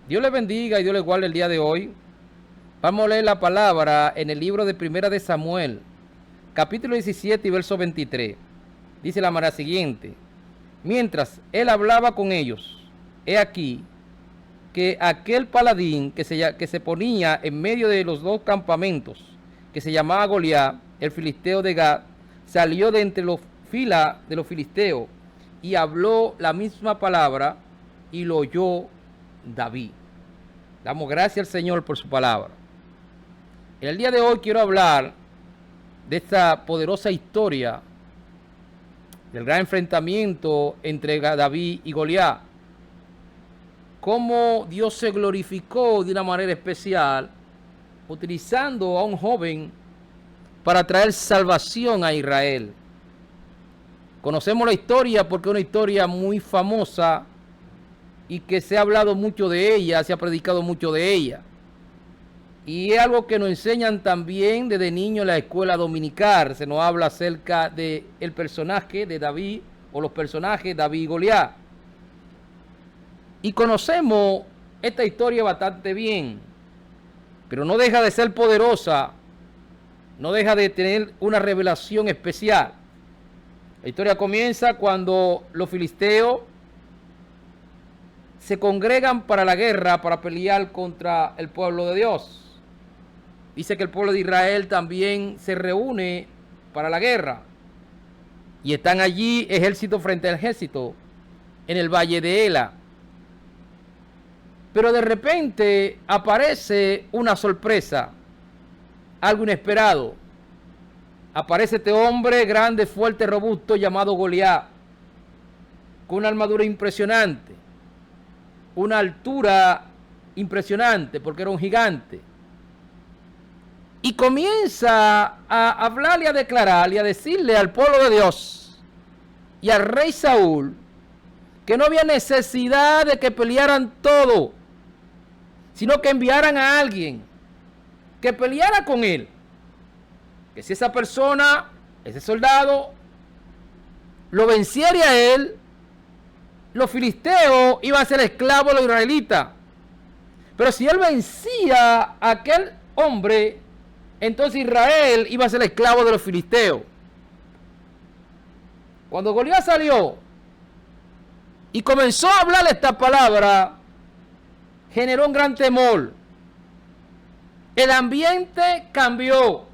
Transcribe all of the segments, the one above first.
Dios les bendiga y Dios les guarde el día de hoy. Vamos a leer la palabra en el libro de Primera de Samuel, capítulo 17 y verso 23. Dice la manera siguiente: mientras él hablaba con ellos, he aquí que aquel paladín que se ponía en medio de los dos campamentos, que se llamaba Goliat, el filisteo de Gad, salió de entre los filas de los filisteos y habló la misma palabra y lo oyó David. Damos gracias al Señor por su palabra. En el día de hoy quiero hablar de esta poderosa historia del gran enfrentamiento entre David y Goliat. Cómo Dios se glorificó de una manera especial utilizando a un joven para traer salvación a Israel. Conocemos la historia porque es una historia muy famosa y que se ha hablado mucho de ella, se ha predicado mucho de ella. Y es algo que nos enseñan también desde niño en la escuela dominical. Se nos habla acerca del personaje de David o los personajes David y Goliat. Y conocemos esta historia bastante bien, pero no deja de ser poderosa, no deja de tener una revelación especial. La historia comienza cuando los filisteos se congregan para la guerra, para pelear contra el pueblo de Dios. Dice que el pueblo de Israel también se reúne para la guerra. Y están allí ejército frente a ejército en el valle de Ela. Pero de repente aparece una sorpresa, algo inesperado. Aparece este hombre grande, fuerte, robusto, llamado Goliat, con una armadura impresionante, una altura impresionante, porque era un gigante. Y comienza a hablarle, a declararle, a decirle al pueblo de Dios y al rey Saúl que no había necesidad de que pelearan todo, sino que enviaran a alguien que peleara con él. Que si esa persona, ese soldado, lo venciera a él, los filisteos iban a ser esclavos de los israelitas. Pero si él vencía a aquel hombre, entonces Israel iba a ser esclavo de los filisteos. Cuando Goliat salió y comenzó a hablar esta palabra, generó un gran temor. El ambiente cambió.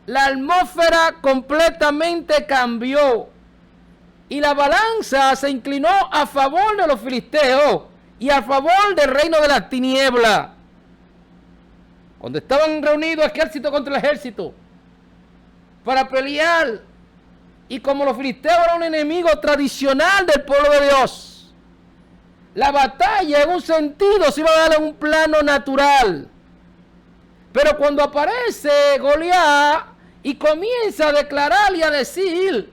La atmósfera completamente cambió. Y la balanza se inclinó a favor de los filisteos y a favor del reino de las tinieblas. Cuando estaban reunidos ejército contra ejército para pelear, y como los filisteos eran un enemigo tradicional del pueblo de Dios, la batalla en un sentido se iba a dar en un plano natural. Pero cuando aparece Goliat y comienza a declarar y a decir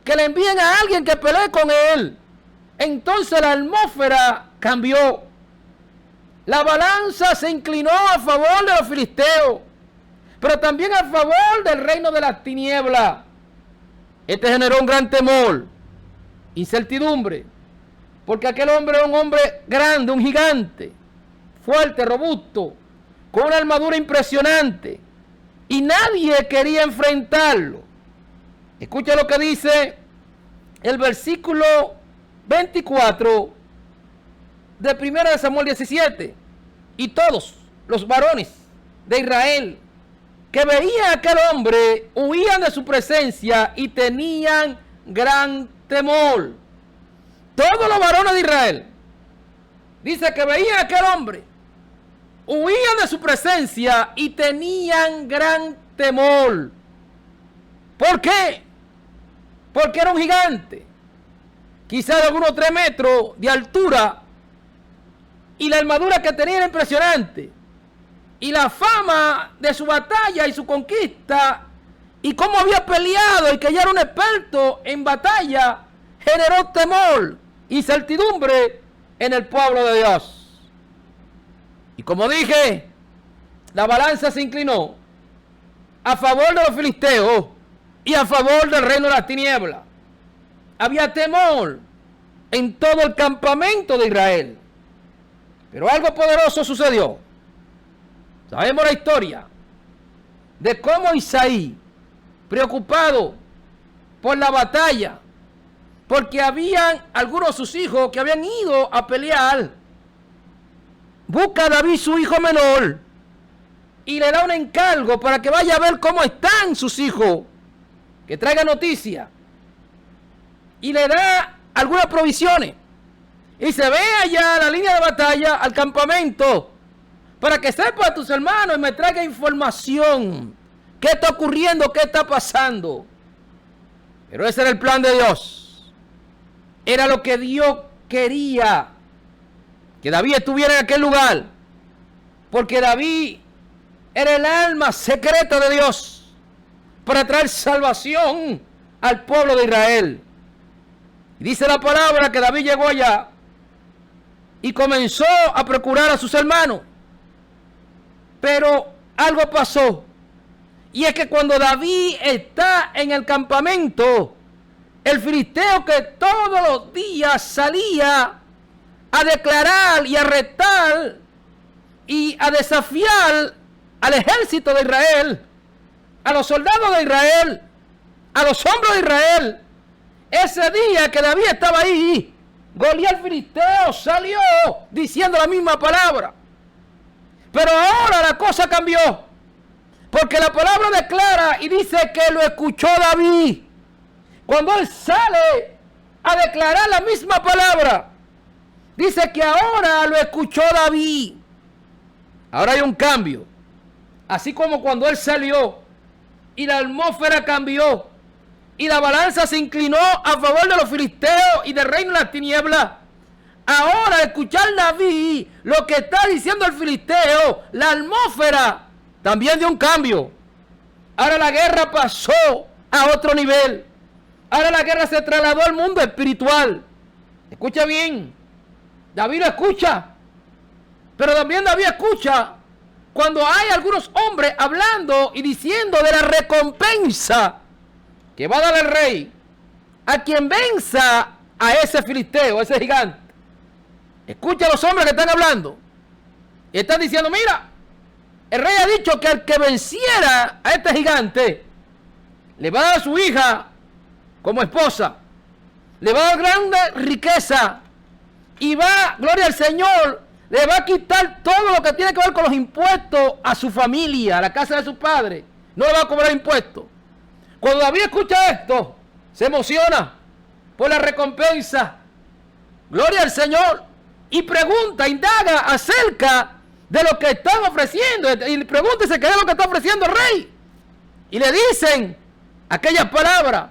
que le envíen a alguien que pelee con él, entonces la atmósfera cambió. La balanza se inclinó a favor de los filisteos, pero también a favor del reino de las tinieblas. Este generó un gran temor, incertidumbre, porque aquel hombre era un hombre grande, un gigante, fuerte, robusto, con una armadura impresionante, y nadie quería enfrentarlo. Escucha lo que dice el versículo 24 de 1 de Samuel 17. Y todos los varones de Israel que veían a aquel hombre huían de su presencia y tenían gran temor. Todos los varones de Israel, dice que veían a aquel hombre, huían de su presencia y tenían gran temor. ¿Por qué? Porque era un gigante, quizás de algunos 3 metros de altura, y la armadura que tenía era impresionante. Y la fama de su batalla y su conquista, y cómo había peleado y que ya era un experto en batalla, generó temor y certidumbre en el pueblo de Dios. Y como dije, la balanza se inclinó a favor de los filisteos y a favor del reino de las tinieblas. Había temor en todo el campamento de Israel. Pero algo poderoso sucedió. Sabemos la historia de cómo Isaí, preocupado por la batalla, porque habían algunos de sus hijos que habían ido a pelear, busca a David, su hijo menor, y le da un encargo para que vaya a ver cómo están sus hijos, que traiga noticias, y le da algunas provisiones, y se ve allá a la línea de batalla, al campamento, para que sepa a tus hermanos y me traiga información, qué está ocurriendo, qué está pasando. Pero ese era el plan de Dios, era lo que Dios quería, que David estuviera en aquel lugar, porque David era el alma secreta de Dios para traer salvación al pueblo de Israel. Y dice la palabra que David llegó allá y comenzó a procurar a sus hermanos. Pero algo pasó, y es que cuando David está en el campamento, el filisteo que todos los días salía a declarar y a retar y a desafiar al ejército de Israel, a los soldados de Israel, a los hombres de Israel, ese día que David estaba ahí, Goliat filisteo salió diciendo la misma palabra. Pero ahora la cosa cambió, porque la palabra declara y dice que lo escuchó David. Cuando él sale a declarar la misma palabra, dice que ahora lo escuchó David. Ahora hay un cambio. Así como cuando él salió y la atmósfera cambió y la balanza se inclinó a favor de los filisteos y del reino de las tinieblas. Ahora escuchar David lo que está diciendo el filisteo, la atmósfera también dio un cambio. Ahora la guerra pasó a otro nivel. Ahora la guerra se trasladó al mundo espiritual. Escucha bien, David lo escucha, pero también David escucha cuando hay algunos hombres hablando y diciendo de la recompensa que va a dar el rey a quien venza a ese filisteo, a ese gigante. Escucha a los hombres que están hablando y están diciendo: mira, el rey ha dicho que al que venciera a este gigante le va a dar a su hija como esposa, le va a dar grande riqueza y va, gloria al Señor, le va a quitar todo lo que tiene que ver con los impuestos a su familia, a la casa de su padre. No le va a cobrar impuestos. Cuando David escucha esto, se emociona por la recompensa. Gloria al Señor. Y pregunta, indaga acerca de lo que están ofreciendo. Y pregúntese qué es lo que está ofreciendo el rey. Y le dicen aquellas palabras.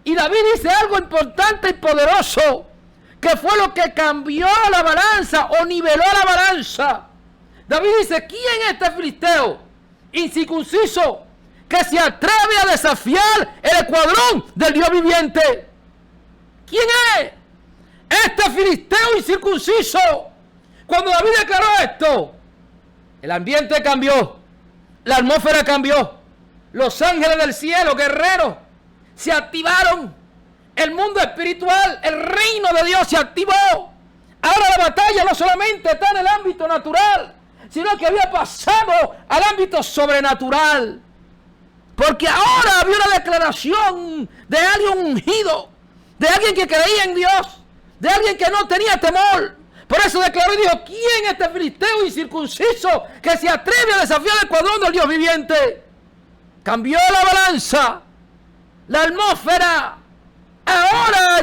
Y David dice algo importante y poderoso, que fue lo que cambió la balanza o niveló la balanza. David dice: ¿quién es este filisteo incircunciso que se atreve a desafiar el escuadrón del Dios viviente? ¿Quién es este filisteo incircunciso? Cuando David declaró esto, el ambiente cambió, la atmósfera cambió, los ángeles del cielo, guerreros, se activaron, el mundo espiritual, el reino de Dios se activó. Ahora la batalla no solamente está en el ámbito natural, sino que había pasado al ámbito sobrenatural. Porque ahora había una declaración de alguien ungido, de alguien que creía en Dios, de alguien que no tenía temor. Por eso declaró y dijo: ¿quién es este filisteo incircunciso que se atreve a desafiar el escuadrón del Dios viviente? Cambió la balanza, la atmósfera. Ahora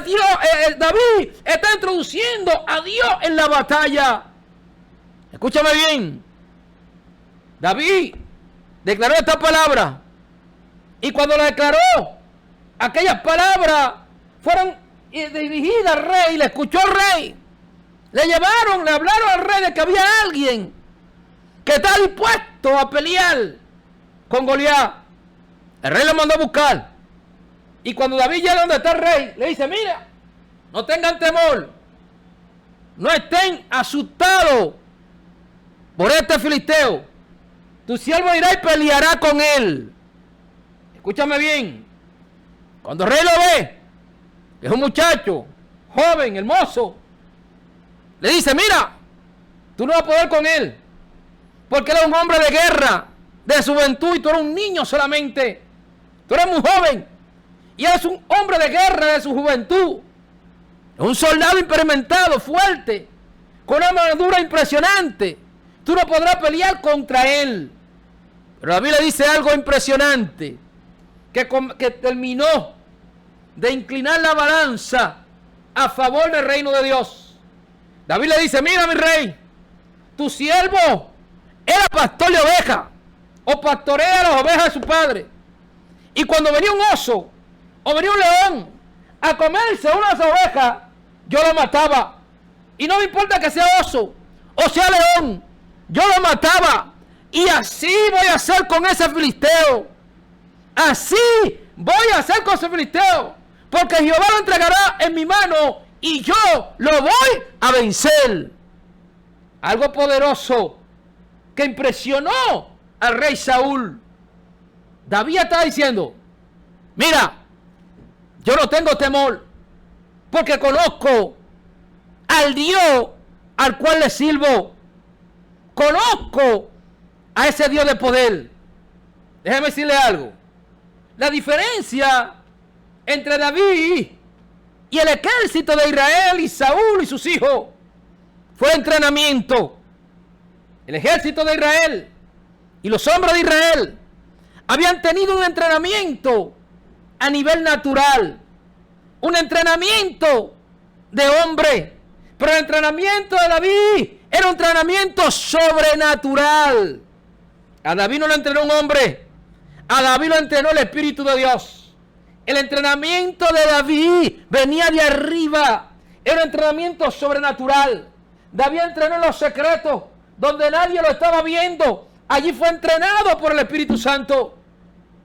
David está introduciendo a Dios en la batalla. Escúchame bien. David declaró esta palabra. Y cuando la declaró, aquellas palabras fueron dirigidas al rey. Le escuchó al rey. Le llevaron, le hablaron al rey de que había alguien que está dispuesto a pelear con Goliat. El rey lo mandó a buscar. Y cuando David llega donde está el rey, le dice: mira, no tengan temor, no estén asustados por este filisteo. Tu siervo irá y peleará con él. Escúchame bien. Cuando el rey lo ve, es un muchacho, joven, hermoso, le dice: mira, Tú no vas a poder con él. Porque él es un hombre de guerra, de su juventud, y tú eres un niño solamente. Tú eres muy joven. Y él es un hombre de guerra de su juventud. Es un soldado experimentado, fuerte, con una armadura impresionante. Tú no podrás pelear contra él. Pero la Biblia dice algo impresionante, que terminó de inclinar la balanza a favor del reino de Dios. David le dice: mira, mi rey, tu siervo era pastor de ovejas, o pastorea las ovejas de su padre. Y cuando venía un oso o venía un león a comerse una de esas ovejas, yo lo mataba. Y no me importa que sea oso o sea león, yo lo mataba. Y así voy a hacer con ese filisteo. Así voy a hacer con ese filisteo. Porque Jehová lo entregará en mi mano y yo lo voy a vencer. Algo poderoso que impresionó al rey Saúl. David está diciendo: mira, yo no tengo temor, porque conozco al Dios al cual le sirvo. Conozco a ese Dios de poder. Déjeme decirle algo. La diferencia entre David y el ejército de Israel y Saúl y sus hijos fue el entrenamiento. El ejército de Israel y los hombres de Israel habían tenido un entrenamiento a nivel natural, un entrenamiento de hombre, pero el entrenamiento de David era un entrenamiento sobrenatural. A David no lo entrenó un hombre, a David lo entrenó el Espíritu de Dios. El entrenamiento de David venía de arriba, era un entrenamiento sobrenatural. David entrenó en los secretos, donde nadie lo estaba viendo. Allí fue entrenado por el Espíritu Santo.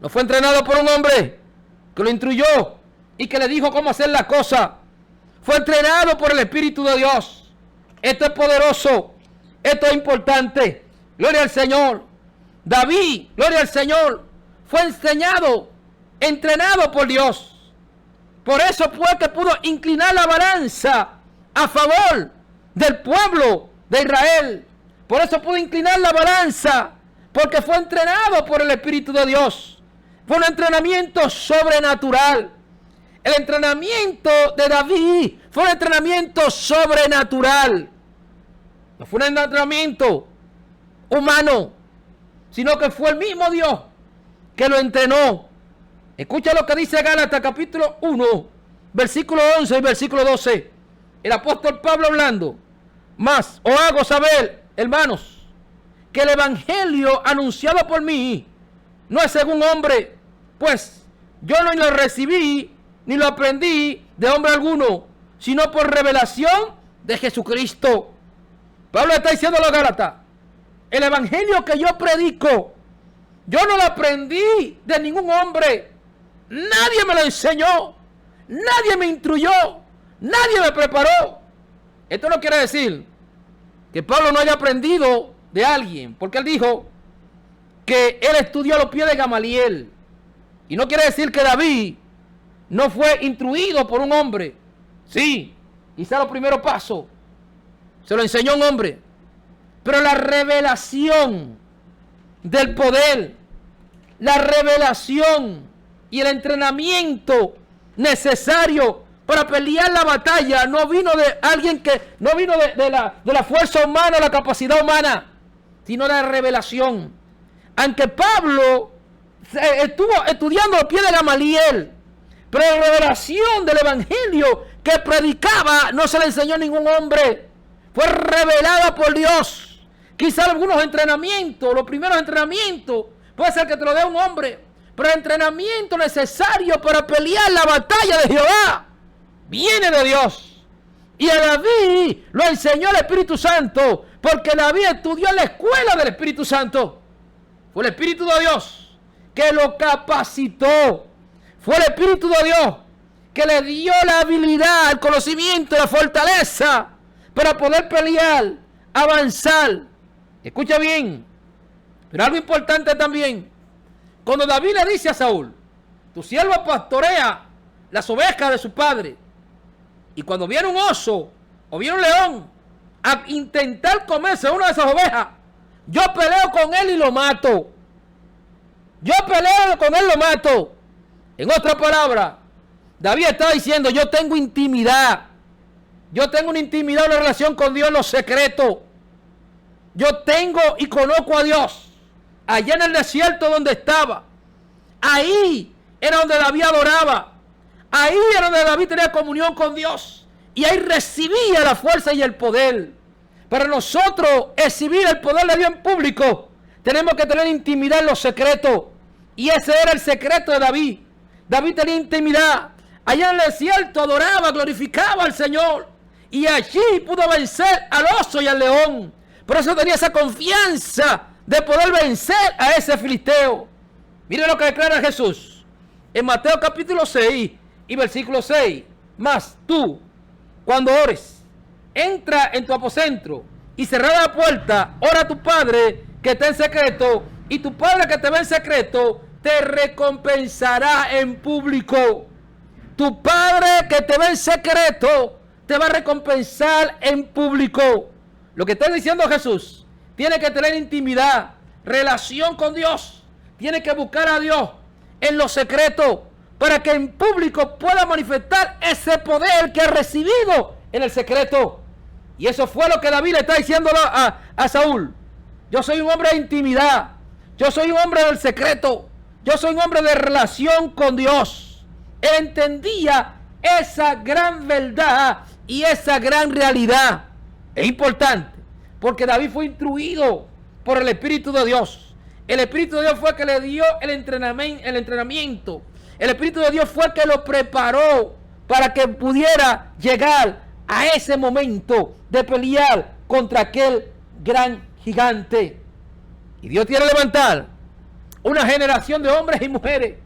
No fue entrenado por un hombre que lo instruyó y que le dijo cómo hacer las cosas. Fue entrenado por el Espíritu de Dios. Esto es poderoso. Esto es importante. Gloria al Señor. David, gloria al Señor, fue enseñado, entrenado por Dios. Por eso fue que pudo inclinar la balanza a favor del pueblo de Israel. Por eso pudo inclinar la balanza, porque fue entrenado por el Espíritu de Dios. Fue un entrenamiento sobrenatural. El entrenamiento de David fue un entrenamiento sobrenatural. No fue un entrenamiento humano, sino que fue el mismo Dios que lo entrenó. Escucha lo que dice Gálatas capítulo 1, versículo 11 y versículo 12. El apóstol Pablo hablando: mas os hago saber, hermanos, que el evangelio anunciado por mí no es según hombre, pues yo no lo recibí ni lo aprendí de hombre alguno, sino por revelación de Jesucristo. Pablo está diciendo a los Gálatas: el evangelio que yo predico, yo no lo aprendí de ningún hombre. Nadie me lo enseñó, nadie me instruyó, nadie me preparó. Esto no quiere decir que Pablo no haya aprendido de alguien, porque él dijo que él estudió a los pies de Gamaliel. Y no quiere decir que David no fue instruido por un hombre. Sí, quizá los primeros pasos se lo enseñó un hombre, pero la revelación del poder, la revelación y el entrenamiento necesario para pelear la batalla no vino de alguien que no vino de la fuerza humana, la capacidad humana, sino de la revelación. Aunque Pablo estuvo estudiando a pie de Gamaliel, pero la revelación del evangelio que predicaba no se le enseñó a ningún hombre, fue revelada por Dios. Quizá algunos entrenamientos, los primeros entrenamientos, puede ser que te lo dé un hombre, pero el entrenamiento necesario para pelear la batalla de Jehová viene de Dios. Y a David lo enseñó el Espíritu Santo, porque David estudió en la escuela del Espíritu Santo. Fue el Espíritu de Dios que lo capacitó. Fue el Espíritu de Dios que le dio la habilidad, el conocimiento, la fortaleza para poder pelear, avanzar. Escucha bien, pero algo importante también. Cuando David le dice a Saúl: tu siervo pastorea las ovejas de su padre, y cuando viene un oso o viene un león a intentar comerse una de esas ovejas, yo peleo con él y lo mato. Yo peleo con él y lo mato. En otra palabra, David estaba diciendo, yo tengo intimidad. Yo tengo una intimidad, una relación con Dios en lo secreto. Yo tengo y conozco a Dios. Allá en el desierto donde estaba. Ahí era donde David adoraba. Ahí era donde David tenía comunión con Dios. Y ahí recibía la fuerza y el poder. Para nosotros exhibir el poder de Dios en público, tenemos que tener intimidad en lo secreto. Y ese era el secreto de David. David tenía intimidad. Allá en el desierto adoraba, glorificaba al Señor. Y allí pudo vencer al oso y al león. Por eso tenía esa confianza de poder vencer a ese filisteo. Mire lo que declara Jesús en Mateo capítulo 6 y versículo 6. Mas tú, cuando ores, entra en tu aposento y cerrada la puerta, ora a tu Padre que está en secreto, y tu Padre que te ve en secreto te recompensará en público. Tu Padre que te ve en secreto te va a recompensar en público. Lo que está diciendo Jesús, tiene que tener intimidad, relación con Dios. Tiene que buscar a Dios en lo secreto para que en público pueda manifestar ese poder que ha recibido en el secreto. Y eso fue lo que David le está diciendo a Saúl. Yo soy un hombre de intimidad. Yo soy un hombre del secreto. Yo soy un hombre de relación con Dios. Él entendía esa gran verdad y esa gran realidad. Es importante porque David fue instruido por el Espíritu de Dios. El Espíritu de Dios fue el que le dio el entrenamiento. El Espíritu de Dios fue el que lo preparó para que pudiera llegar a ese momento de pelear contra aquel gran gigante. Y Dios quiere levantar una generación de hombres y mujeres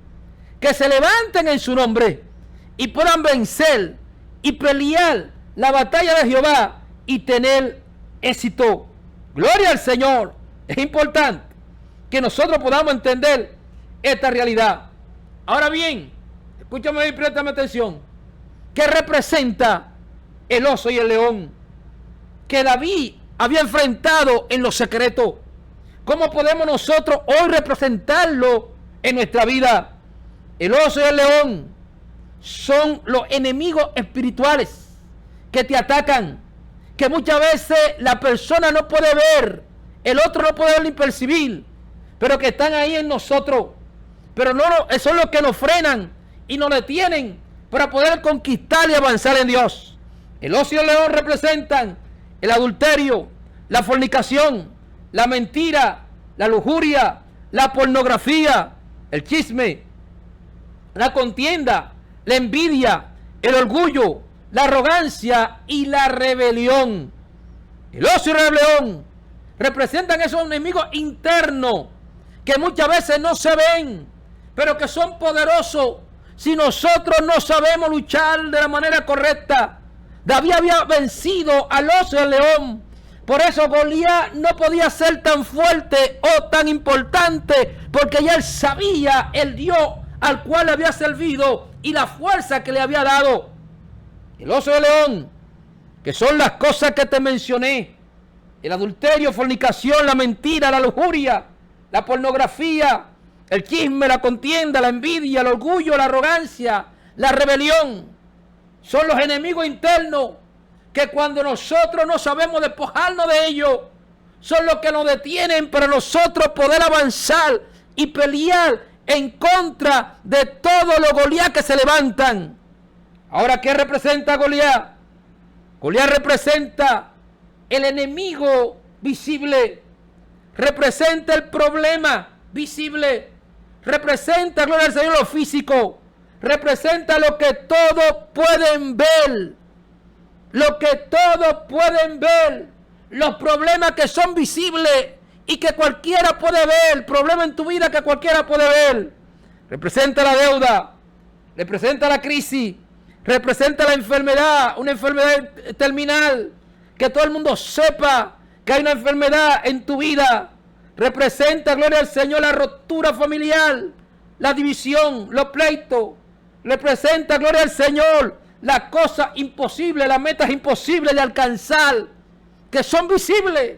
que se levanten en su nombre y puedan vencer y pelear la batalla de Jehová y tener éxito. Gloria al Señor. Es importante que nosotros podamos entender esta realidad. Ahora bien, escúchame y préstame atención. ¿Qué representa el oso y el león que David había enfrentado en lo secreto? ¿Cómo podemos nosotros hoy representarlo en nuestra vida? El oso y el león son los enemigos espirituales que te atacan, que muchas veces la persona no puede ver, el otro no puede ver ni percibir, pero que están ahí en nosotros. Pero no, son los que nos frenan y nos detienen para poder conquistar y avanzar en Dios. El oso y el león representan el adulterio, la fornicación, la mentira, la lujuria, la pornografía, el chisme, la contienda, la envidia, el orgullo, la arrogancia y la rebelión. El oso y el león representan esos enemigos internos que muchas veces no se ven, pero que son poderosos si nosotros no sabemos luchar de la manera correcta. David había vencido al oso y al león. Por eso Goliat no podía ser tan fuerte o tan importante, porque ya él sabía el Dios al cual le había servido y la fuerza que le había dado. El oso y el león, que son las cosas que te mencioné: el adulterio, fornicación, la mentira, la lujuria, la pornografía, el chisme, la contienda, la envidia, el orgullo, la arrogancia, la rebelión. Son los enemigos internos que cuando nosotros no sabemos despojarnos de ellos, son los que nos detienen para nosotros poder avanzar y pelear en contra de todos los Goliat que se levantan. Ahora, ¿qué representa Goliat? Goliat representa el enemigo visible, representa el problema visible, representa, gloria al Señor, lo físico, representa lo que todos pueden ver, lo que todos pueden ver, los problemas que son visibles y que cualquiera puede ver, problemas en tu vida que cualquiera puede ver. Representa la deuda, representa la crisis, representa la enfermedad, una enfermedad terminal, que todo el mundo sepa que hay una enfermedad en tu vida. Representa, gloria al Señor, la ruptura familiar, la división, los pleitos. Representa, gloria al Señor, las cosas imposibles, las metas imposibles de alcanzar. que son visibles.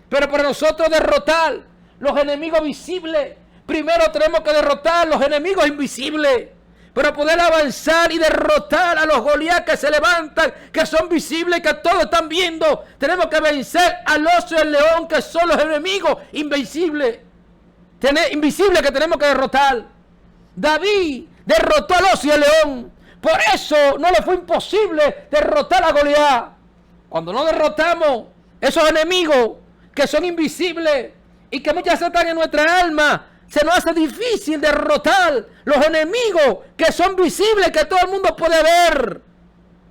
Pero para nosotros derrotar los enemigos visibles, primero tenemos que derrotar los enemigos invisibles. Para poder avanzar y derrotar a los Goliat que se levantan, que son visibles, que todos están viendo, tenemos que vencer al oso y al león, que son los enemigos invisibles que tenemos que derrotar. David derrotó al oso y al león. Por eso no le fue imposible derrotar a Goliat. Cuando no derrotamos esos enemigos que son invisibles y que muchas veces están en nuestra alma, se nos hace difícil derrotar los enemigos que son visibles, que todo el mundo puede ver.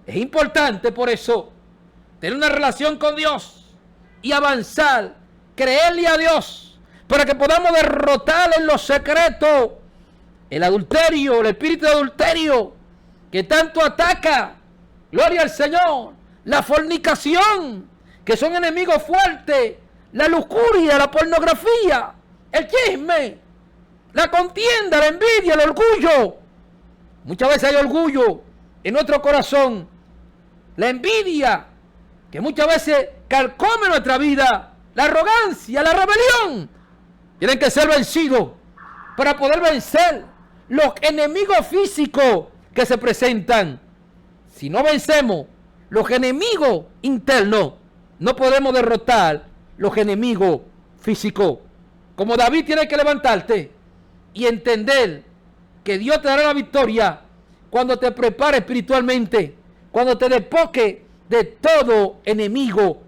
Es importante por eso tener una relación con Dios y avanzar, creerle a Dios, para que podamos derrotar en los secretos el adulterio, el espíritu de adulterio que tanto ataca. Gloria al Señor. La fornicación, que son enemigos fuertes. La lujuria, la pornografía, el chisme, la contienda, la envidia, el orgullo. Muchas veces hay orgullo en nuestro corazón. La envidia, que muchas veces carcome nuestra vida. La arrogancia, la rebelión. Tienen que ser vencidos para poder vencer los enemigos físicos que se presentan. Si no vencemos los enemigos internos, no podemos derrotar los enemigos físicos. Como David, tiene que levantarte y entender que Dios te dará la victoria cuando te prepares espiritualmente, cuando te despojes de todo enemigo